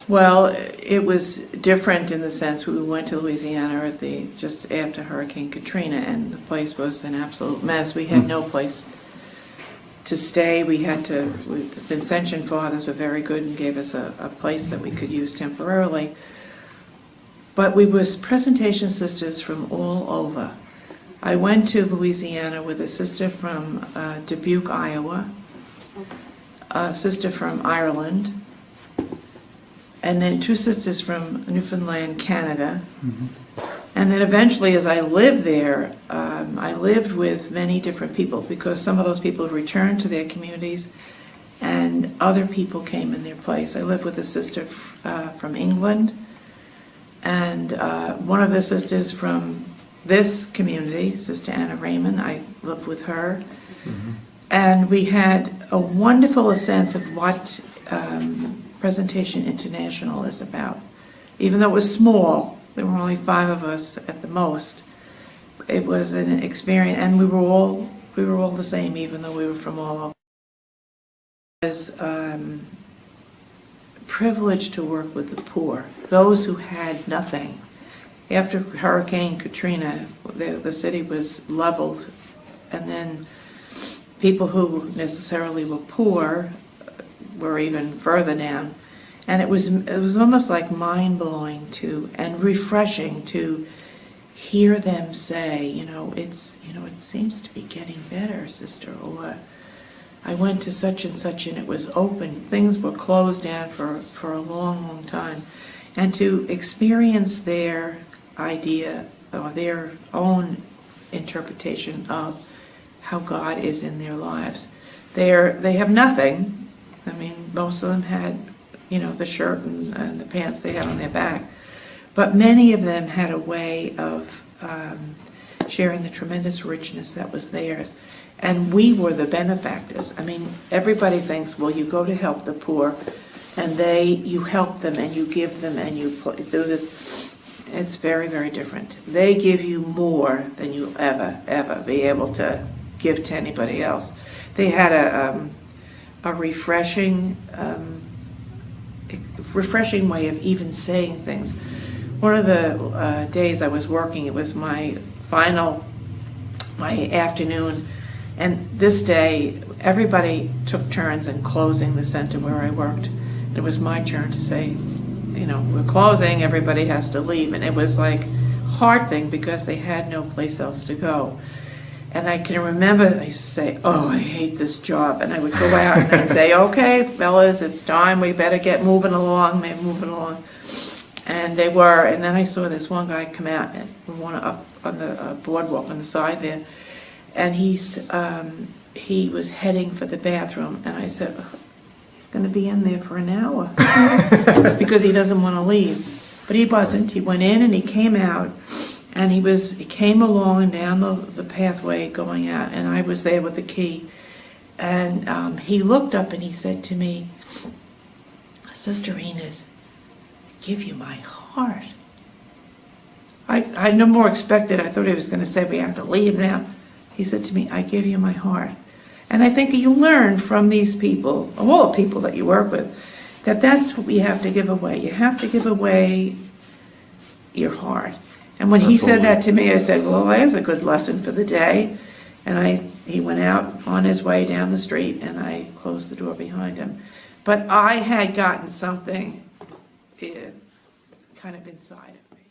Well, it was different in the sense we went to Louisiana just after Hurricane Katrina, and the place was an absolute mess. We had no place to stay. The Vincentian fathers were very good and gave us a place that we could use temporarily. But we were presentation sisters from all over. I went to Louisiana with a sister from Dubuque, Iowa, a sister from Ireland, and then two sisters from Newfoundland, Canada. And then eventually, as I lived there, I lived with many different people because some of those people returned to their communities and other people came in their place. I lived with a sister from England, and one of the sisters from this community, Sister Anna Raymond, I lived with her. And we had a wonderful sense of what Presentation International is about. Even though it was small, there were only 5 of us at the most. It was an experience, and we were all the same, even though we were from all over. It was privileged to work with the poor, those who had nothing. After Hurricane Katrina, the city was leveled, and then people who necessarily were poor were even further down, and it was almost like mind-blowing and refreshing to hear them say, it seems to be getting better, sister, or I went to such and such and it was open. Things were closed down for a long, long time, and to experience their idea or their own interpretation of how God is in their lives. They have nothing. I mean, most of them had, the shirt and the pants they had on their back. But many of them had a way of sharing the tremendous richness that was theirs. And we were the benefactors. I mean, everybody thinks, well, you go to help the poor, and you help them, and you give them, and you do this. It's very, very different. They give you more than you'll ever be able to give to anybody else. They had a refreshing way of even saying things. One of the days I was working, it was my afternoon, and this day everybody took turns in closing the center where I worked. It was my turn to say, we're closing, everybody has to leave, and it was like a hard thing because they had no place else to go. And I can remember I used to say, oh, I hate this job. And I would go out and I'd say, okay, fellas, it's time. We better get moving along. And they were. And then I saw this one guy come out and up on the boardwalk on the side there. And he was heading for the bathroom. And I said, oh, he's going to be in there for an hour because he doesn't want to leave. But he wasn't. He went in and he came out. And he came along down the pathway going out, and I was there with the key. And he looked up and he said to me, Sister Enid, I give you my heart. I no more expected. I thought he was going to say, we have to leave now. He said to me, I give you my heart. And I think you learn from these people, all the people that you work with, that's what we have to give away. You have to give away your heart. And when he said that to me, I said, well, that was a good lesson for the day. And he went out on his way down the street, and I closed the door behind him. But I had gotten something kind of inside of me.